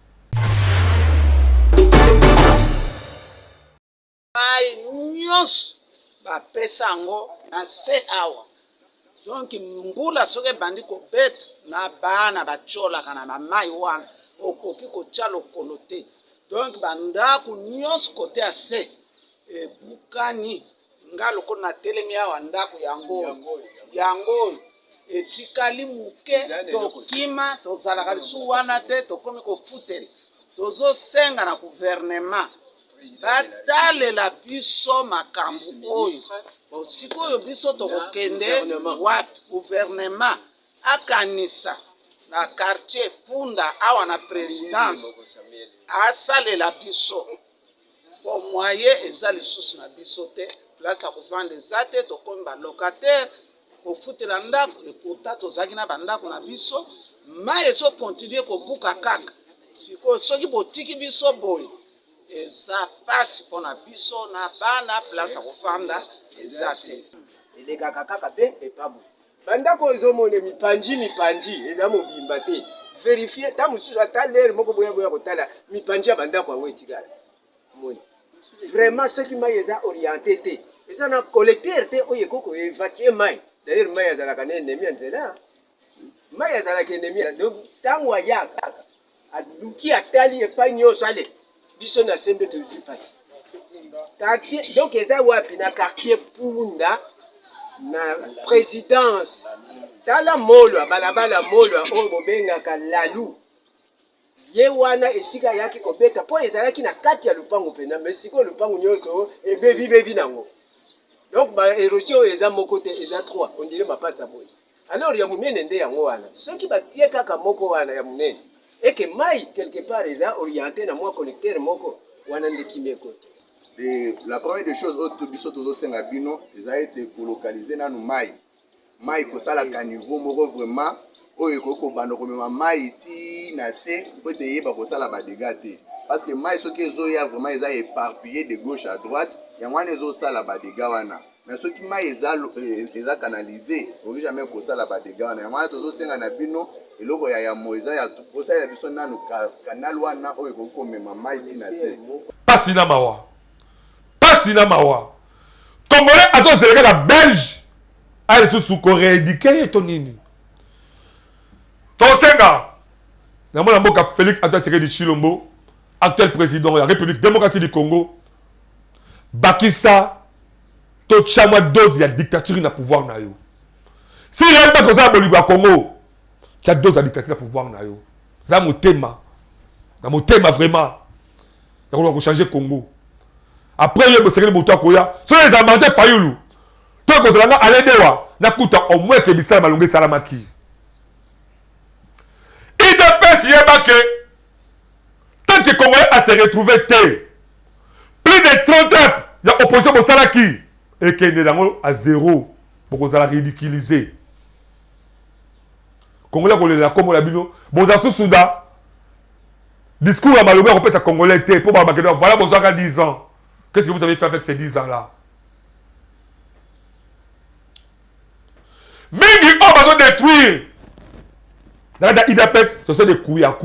Ai nyos ba pesa ngo na se awa. Donc mbula soke bandi ko beta na bana bachola kana mamai wana okoki kotia lokolo te. Donc bandako nyonso kote ase bukani nga lokolo na telemi awa ndako yango etikali muke tokima tozalaka lisu wana te tokomi kofuteli tozosenga na gouvernement batalela biso makambo oyo sikoyo biso tokokende wapi gouvernement akanisa na quartier Punda awa na présidence asalela biso bon moyen eza lisusu na biso te place ya kovanda eza te tokomi balocataire kofutela ndako epota tozalaki na bandako na biso mai ezokontinue kobuka kaka sikoyo soki botiki biso boye eza pasi mpona biso na bana place ya kovanda eza te elekaka kaka pe epabu bandako ezomona mipanji eza mobimba te vérifier ta mosusu ata lere moko boya kotala mipanji ya bandako yango etikala moni vraiment soki mai eza orienté te eza na collecteur te oyo ekoko évacue mai d'ailleurs mai azalaka na ennemi ya nzela mai azalaka ennemi donc ntango aya kaka aluki atali epai nyonso ale biso na sembe tovi pasi quartier donc eza wapi na quartier Punda na présidence tala molwa balabala molwa oyo bobengaka lalu ye wana esika yaki kobeta po ezalaki na kati ya lupango pena mais sikoyo lupango nyonso ebebi nango donc ba érosion oyo eza moko te eza 3 on dirait mapasa boye alors ya munene nde yango wana soki batie kaka moko wana ya munene eke mai quelque part eza orienté na mwa collecteur moko wana nde kimeko te. La première des choses autres biso tozo senga bino eza été colocaliser nanu mai kosalaka niveau moko vraiment oyo ekoko bando komema mai ti na se po te yeba kosala ba dégâts te parce que mai soki ezoya vraiment eza éparpillé de gauche à droite yango wana ezosala ba dégâts wana mais soki mai eza canalisé oki jamais kosala ba dégâts wana yango wana tozosenga na bino eloko ya mo eza ya kosalela biso nanu canal wana oyo ekoko komema mai ti na se pasi na mawa congolais azozeleka ka belge ale susu ko rééduquer to nini tosenga na mona mboka Félix Antoine Tshisekedi Tshilombo actuel président de la République démocratique du Congo bakisa to chamwa dose ya dictature na pouvoir na yo si réellement que ça bolingo ya Congo tu as dose ya dictature na pouvoir na yo za motema vraiment ya ko changer Congo. Après, il y a un moto à Koya. Si les amendés Fayoulou, toi, quand vous allez dewa, n'akuta au moins que Bissala Malongé Salamaki. Il dépêche, il y a que tant que Congolais a se retrouvé, plus de 30 ans, il y a opposition au Salaki. Et qu'il est à zéro pour que vous allez ridiculiser. Congolais, vous allez comme la bino, bon, dans ce Soudan, discours à Malongé, on peut être Congolais, pour voilà, vous avez 10 ans. Qu'est-ce que vous avez fait avec ces 10 ans-là? Mingi, on va détruire. Dans l'IDPS, ce sont des kouya.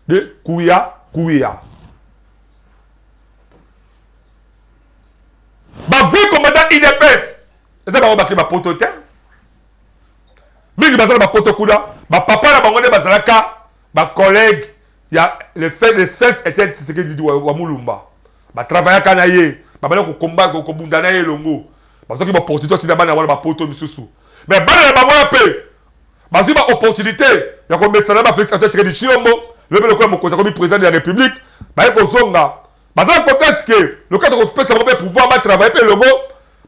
Des kouya. kuya. Ba vrai commandant IDPS. Et ça va remarquer ma poto te. Mingi bazala ba poto kuda, ba papa na bango ne bazalaka, ba collègue, il y a les fesses étaient ce que dit wa mulumba. Ba travailler kana ye, ba bana ko combat ko bunda na ye longo. Ba soki ba opportunité ti na bana wala ba poto misusu. Mais bana na bango pe. Ba si ba opportunité, ya ko mesana ba fesses étaient ce que dit Chilombo, le bel ko mo ko président de la République, ba ko zonga. Ba za ko faire que le cadre ko pesa ba pouvoir ba travailler pe longo.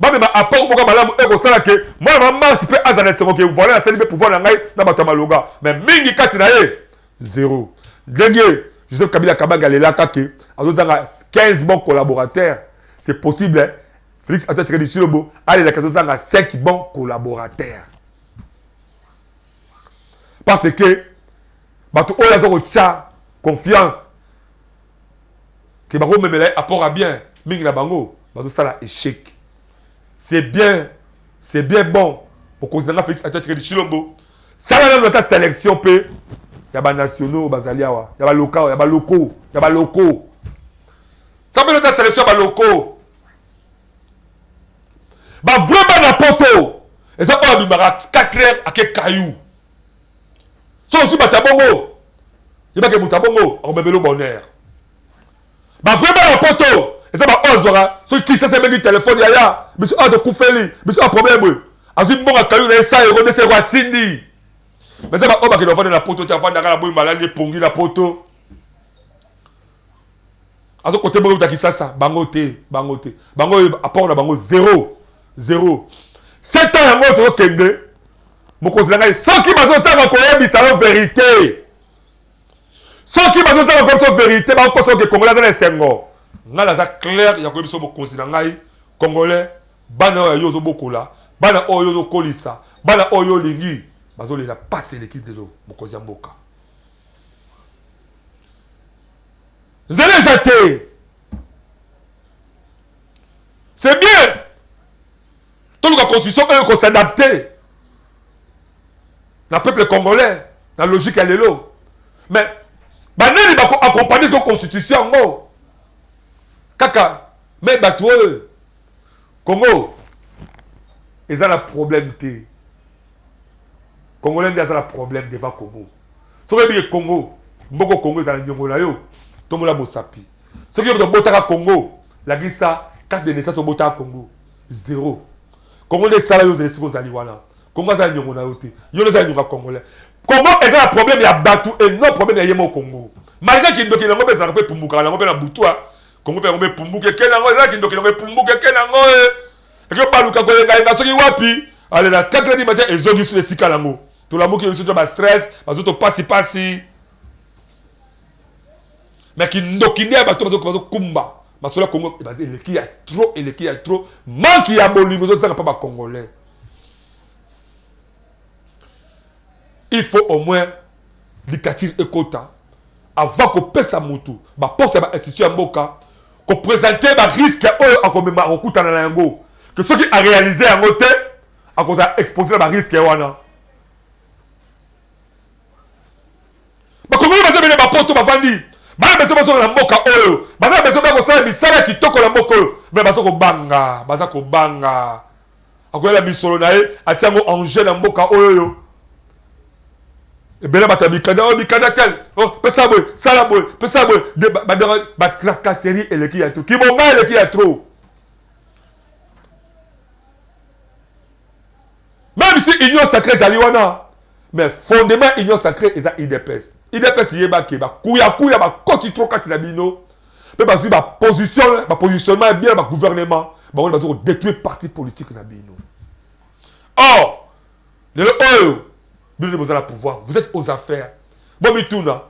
Bah mais à part pourquoi madame ego sala que moi maman tu peux azana c'est que voilà la célibé pouvoir na ngai na batama loga mais mingi kati na ye zéro dengue Joseph Kabila Kabanga lela kake azozanga 15 bons collaborateurs c'est possible hein? Félix Antoine Tshisekedi Tshilombo allez la azozanga 5 bons collaborateurs parce que bato oya zoko cha confiance que bako memela apport à bien mingi na bango bato sala échec. C'est bien bon pour considérer Félix Antoine Tshisekedi Tshilombo. Ça va dans notre sélection peu. Il y a des nationaux, bazaliawa, il y a des locaux, il y a des locaux, il y a des locaux. Ça va dans notre sélection, il y a des locaux. Bah vraiment n'importe où. Et ça va bimara 4 heures à quel caillou. Ça aussi batabongo. Il y a pas que batabongo, on bébé le bonheur. Bah vraiment n'importe où. Et ça va osera ceux qui s'est mis téléphone yaya mais a de koufeli mais un problème azim bon akayu na 100 € de c'est watindi mais ça va oba que vendre la poto tu vendre la boy malali pongi la poto azo côté bon utaki sasa bangote bango apport na bango 0 7 ans yango to kende mokozi ngai soki bazo sanga ko yebisa la vérité soki bazo sanga ko vérité ba ko so que congolais na sengo ngala za clair ya ko biso bo considérer ngai congolais bana oyo zo bokola bana oyo zo kolisa bana oyo lingi bazo lela passer l'équipe de l'eau mokozi ya mboka zele zate c'est bien toute la constitution peut s'adapter na peuple congolais na logique ya lelo mais banani ba accompagner cette constitution ngo kaka mais bato Congo ils ont un problème té Congolais ils ont un problème devant Congo so que Congo mboko Congo ils ont nyongo na yo tomola mosapi ce qui est de botaka Congo la gisa carte de naissance au botaka Congo 0 Congo les sala yo zeli siko zali wana Congo za nyongo na yo té yo les nyonga Congolais Congo ils ont un problème ya batu et non problème ya yemo Congo malgré qu'il ndoki nango pesa pe pumuka nango pe na butwa Congo pe ngombe pumbuke kenango za kindoki ngombe pumbuke kenango et que baluka ko nga soki wapi allez la 4h du matin ezongi sur les sikalango to la moki sur ba stress bazoto pasi mais qui ndoki ndia bato bazo kumba masola Congo bazé le qui a trop manque ya bolingo zo sanga pa ba congolais il faut au moins dictature ekota avant ko pesa mutu ba poste ba institution mboka ko présenter ba risque oyo akomema okutana na yango que ceux qui a réalisé en côté à cause exposer la risque wana ba comment va se ba poto ba fandi ba beso na mboka oyo ba beso ba ko sala bisala kitoko na mboka oyo mais ba ko banga akoyela bisolo na ye atiango en jeu na mboka oyo et bela batabikanda o bikanda tel oh pesa boy sala boy pesa boy ba tracasserie et le qui a tout qui bon mal le qui a trop. Même si union sacrée zaliwana mais fondement union sacrée eza IDPS yeba ke ba kuya ba koti trop kati na bino pe ba ba positionnement bien ba gouvernement ba on va détruire parti politique na bino. Or le oyo bino vous avez le pouvoir vous êtes aux affaires bon mituna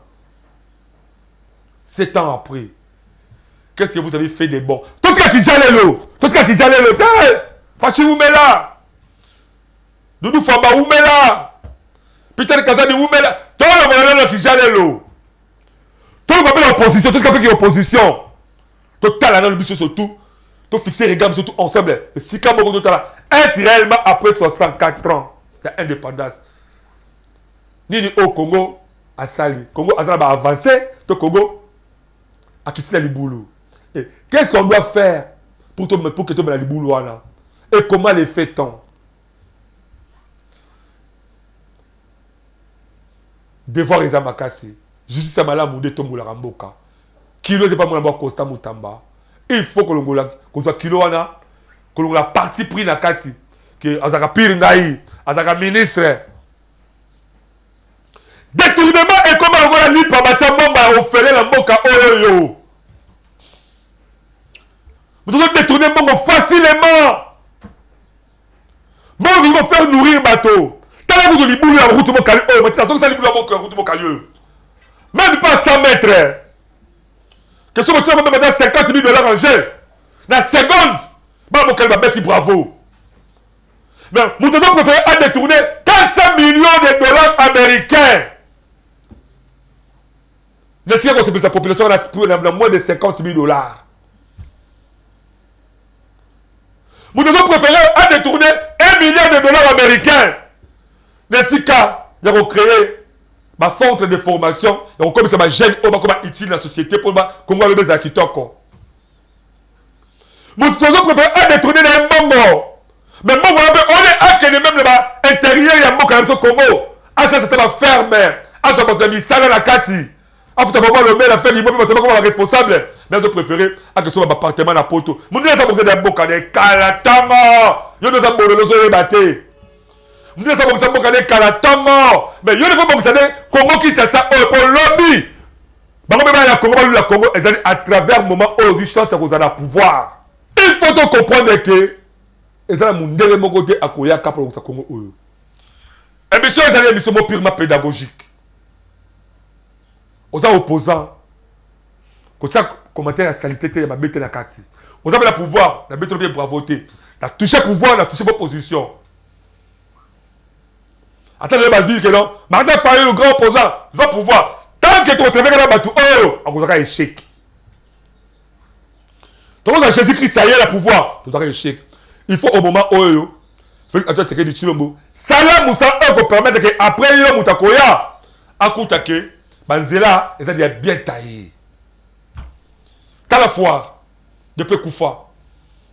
7 ans après qu'est-ce que vous avez fait de bon tout ce qui jalé le fachi umela Doudou Famba Oumela Peter Kazadi Oumela tout le monde qui jalé l'eau tout le monde l'opposition tout ce qui fait opposition total dans le but surtout tout fixer regarde surtout ensemble et si comme on total est réellement après 64 ans il y a indépendance ni au Congo à Sali Congo a avancé to Congo akiti na libulu. Et qu'est-ce qu'on doit faire pour que tu aies la libulu wana? Et comment les fait-on? Devoir les amakasi. Justice à malamu de tombola ramboka. Kilo de pas mon abord Costa Mutamba. Il faut que l'on soit kilo wana, que l'on la partie pris na kati, que azaka pire ngai, azaka ministre. Détournement et comment on va libre batia mamba offrir la mboka oyo. Vous devez détourner mongo facilement. Bon, ils vont faire nourrir bateau. T'as vous de libulu la route mon cali. Oh, mais t'as ça libulu la route mon cali. Même pas 100 mètres. Que ce soit même maintenant 50 000 $ en jeu. Dans la seconde, bah mon cali va mettre bravo. Mais nous devons préférer à détourner 400 millions de dollars américains. Laissez que sa population a moins de 50 000 $. Nous devons préférer à détourner 1 milliard de $ américains. Mais si il y a créé un centre de formation, il y a comme ça, jeune homme comme utile dans la société pour comment le baiser à Kitoko. Nous devons préférer à détourner les Mbongo. Mais bon, on est à quel même l'intérieur, il y a un mot quand même au Congo. Ah, ça c'était ma ferme. Ah, ça m'a mis ça dans la Kati. Ah, faut vraiment le maire, la faire l'immeuble, comment la responsable. Mais je préfère à que ce soit un appartement à Poto. Mon Dieu, ça vous aide à beaucoup de Kalatama. Yo nous avons le baté. Mon Dieu, ça vous aide à Kalatama. Mais yo ne faut pas vous savez comment qui ça pour lobby. Bah, moi, même la Congo, à travers le moment où ils chance vous allez pouvoir. Il faut comprendre que ils ont mon dernier mot côté à Koya pour le Congo. Émission, ils ont une émission purement pédagogique. Aux opposants, quand ça commentaire la saleté de ma bête la carte. Aux avez le pouvoir, la bête bien pour voter. La toucher pouvoir, la toucher opposition. Attendez, je vais dire que non. Martin Fayou, le grand opposant, il va pouvoir. Tant que tu retrouves dans la bateau, on vous aura échec. Tant que Jésus-Christ, ça y est, le pouvoir, tu auras échec. Il faut au moment où il faut que tu aies du chilombo. Salam Moussa, on peut permettre qu'après, il y a Moutakoya. À Koutake. Banzela, ils ont bien taillé. T'as la foire, depuis Koufa.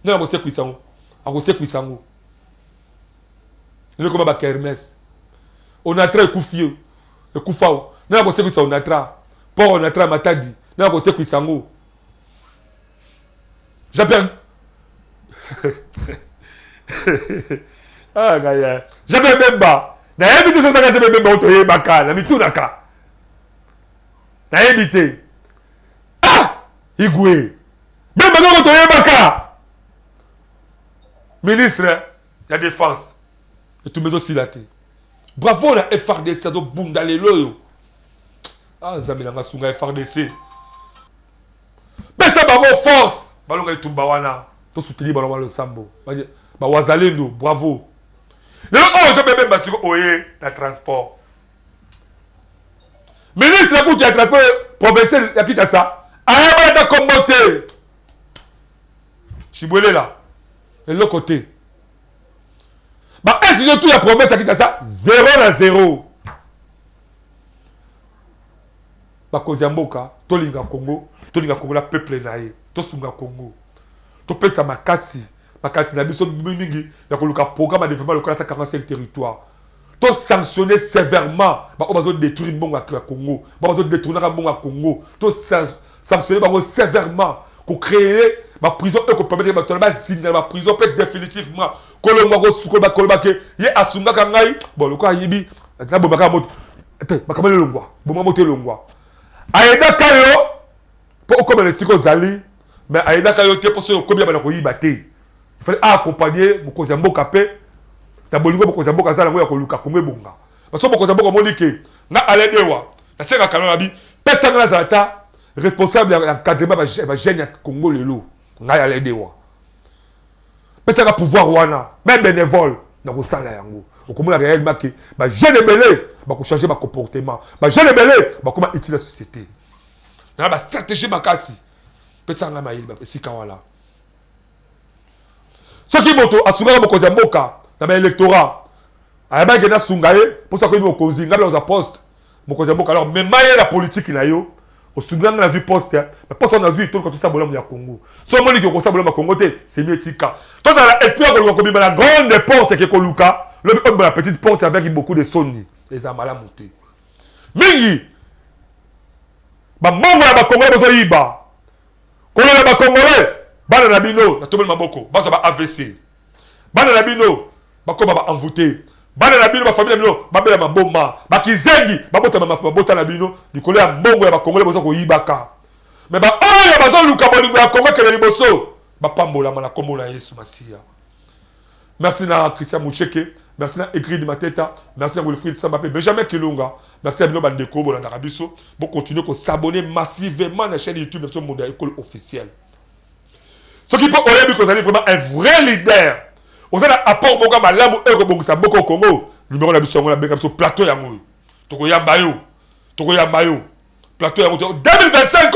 Nous avons aussi Kouissango. On a Kouissango. Nous avons Hermès. On a très Koufio. Le Koufao. Nous avons aussi Kouissango. On a très. Port, on a très Matadi. Nous avons aussi Kouissango. J'appelle. Ah, Gaya. J'appelle Bemba. N'a évité ça, j'appelle Bemba. On te y est baka. N'a mis tout naka. N'a évité. Ah! Igwe. Bemba, on te y est baka. Ministre de la Défense. Et tout le monde aussi là. Bravo, la FRDC. Ça doit boum dans les loyaux. Ah, Zamilanga Sunga FRDC. Mais ça va force. Balonga et Tumbawana. Tout soutenir Balonga le Sambo. Bah, Wazalendo, bravo. Le oh, je vais même passer au la transport. Ministre de la transport provincial, il y a ça. Aïe, bah, comme monté. Chibouélé là. Et l'autre côté. Bah, est-ce que tout la province qui a ça 0-0. Bah, Koziamboka, Tolinga Congo, la peuple naïe, Tosunga Congo. Topesa makasi. Makasi na biso mingi ya koluka programme de développement local à 45 territoires. To sanctionner sévèrement ba obazo détruire mbongo à Congo. Ba obazo détourner mbongo à Congo. To sanctionner ba sévèrement pour créer ma prison et pour permettre ba signer ma prison peut définitivement kolongo ko suko ba ke ye asunga kangai bon loko ayibi na bomaka moto ba kamele longwa bomaka moto longwa aida kayo pour comme les siko zali mais aida kayo te pour ce ko bien ba ko yibate. Il fallait accompagner Mokozambo Kapé. La Bolingo Mokozambo Kazala Ngoya Koluka Kongwe Bonga. Parce que Mokozambo Komolike, na Aledewa, la Senga Kanonabi, personne n'a Zalata, responsable de l'encadrement de la gêne Congo Lelo, na Aledewa. Personne n'a pouvoir Wana, même bénévole, dans le salaire Yango. Au Congo réellement que, bah, jeune belé, bah, changer ma comportement. Bah, jeune belé, bah, comment utiliser la société. Dans la stratégie Makasi, personne n'a maïl, bah, si Kawala. Ce qui moto a souvent beaucoup de moka dans l'électorat. A yaba gena sungaye pour ça que nous causer ngabla za poste beaucoup de moka alors même la politique na yo au Soudan on a vu poste mais poste on a vu tout quand tout ça bolom ya Congo so moni que ça bolom Congo te c'est mieux tika toi ça la esprit ko ko la grande porte que ko luka le la petite porte avec beaucoup de soni les amala monter mingi ba mongo ya ba Congolais bozo yiba kolo ya ba Congolais bana na bino na tobel maboko bazo ba AVC bana na bino bako ba envoûté bana na bino ba famille na bino ba bela maboma ba kizengi babota mabota na bino likolo ya mbongo ya ba Congolais bozo ko yibaka mais ba oyo bazo luka bolingo ya Congo kele liboso ba pambola mana kombo na Yesu Masia. Merci na Christian Moucheke, merci na Écrit de Mateta, merci à Wilfried Sambapé, Benjamin Kilunga, merci à Bino Bandeko Bolanda Rabiso, pour continuer à s'abonner massivement à la chaîne YouTube de Monde École officielle. Ce qui peut aurait que vous allez vraiment un vrai leader. Vous avez un apport au Malamu et au Congo. Numéro de la mission, on a bien sur plateau Yamou. Toko Yambayo. Toko Yambayo. Plateau Yamou. 2025.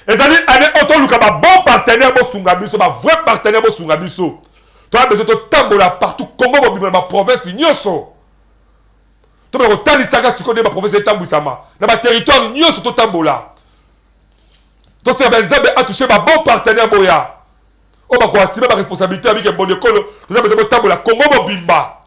Et ça dit, année autant le bon partenaire pour Sungabiso, un vrai partenaire pour Sungabiso. Tu as besoin de tambola partout. Congo, ma province, Nyoso. Tu as besoin de Talisaga, si tu connais ma province de Tamboussama. Dans ma territoire, Nyoso, tu tambola. Donc, c'est un a touché ma bon partenaire Boya. On va assumer ma responsabilité avec un bon école. Nous avons besoin de tambola. Congo, Bimba.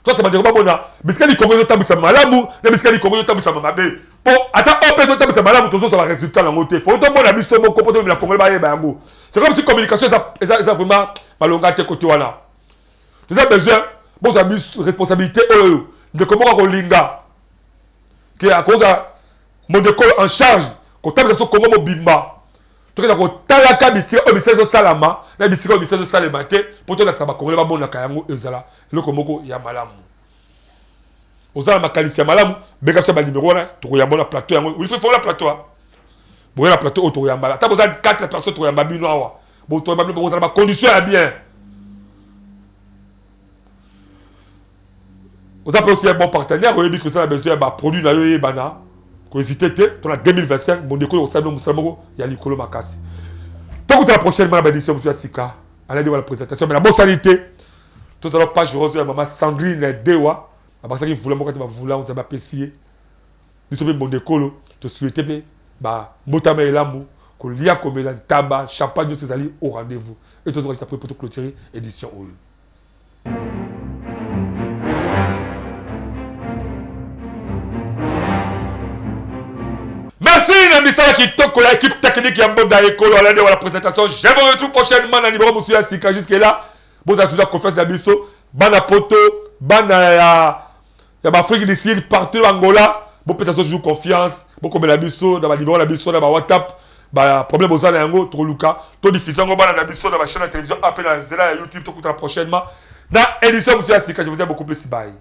Toi, c'est ma dire, Mamona. Biscali Congo, tu as malamu. Les Biscali Congo, tu as mabé. Bon, attends, on peut te dire, malamu, tout ça va résultat dans le côté. Faut que tu aies un bon comportement de la Congo. C'est comme si la communication, c'est vraiment malongate côté. Voilà. Nous avons besoin, bon, ça a responsabilité. De comment on linga. Qui est à cause de mon école en charge. Quand tu as besoin de Congo, Bimba. Tu as talaka bisira o bisira salama na bisira o bisira salama te poto na saba Congolais ba bona kayango ezala le komoko ya malamu ozala makalisi ya malamu beka so ba numéro na to ya bona plateau yango il faut la plateau bo la plateau auto ya mbala ta boza 4 personnes to ya mbabino awa bo to mbabino boza ba condition ya bien vous avez aussi un bon partenaire au début que ça a besoin ba produit na yo bana ko hésiter ton 2025 mon déco au salon musamoko ya likolo makasi tant que la prochaine édition monsieur Sika allez voir la présentation mais la bonne sanité tout à l'heure page rose ya maman Sandrine Dewa après ça qui voulait moi quand vous vous avez apprécié nous sommes mon déco te souhaiter ba motama elamu ko lia komela taba champagne ces alliés au rendez-vous et tout ça pour clôturer édition oyo. Merci Nambisala qui toque l'équipe technique qui a bon dans l'école. On la présentation. Je vous retrouve prochainement dans le numéro Monsieur Sika. Jusqu'à là, vous avez toujours la confiance d'Abisso. Bana Poto, Bana Afrique du Sud, partout en Angola. Vous pouvez toujours confiance. Vous comme l'Abisso, dans le numéro d'Abisso, dans le WhatsApp. Problème aux Anango, tout Luka. Tout diffusion, on va dans l'Abisso, dans la chaîne de télévision. Appelez la Zela YouTube. Tout prochainement. Dans l'édition Monsieur Sika. Je vous aime beaucoup plus. Bye.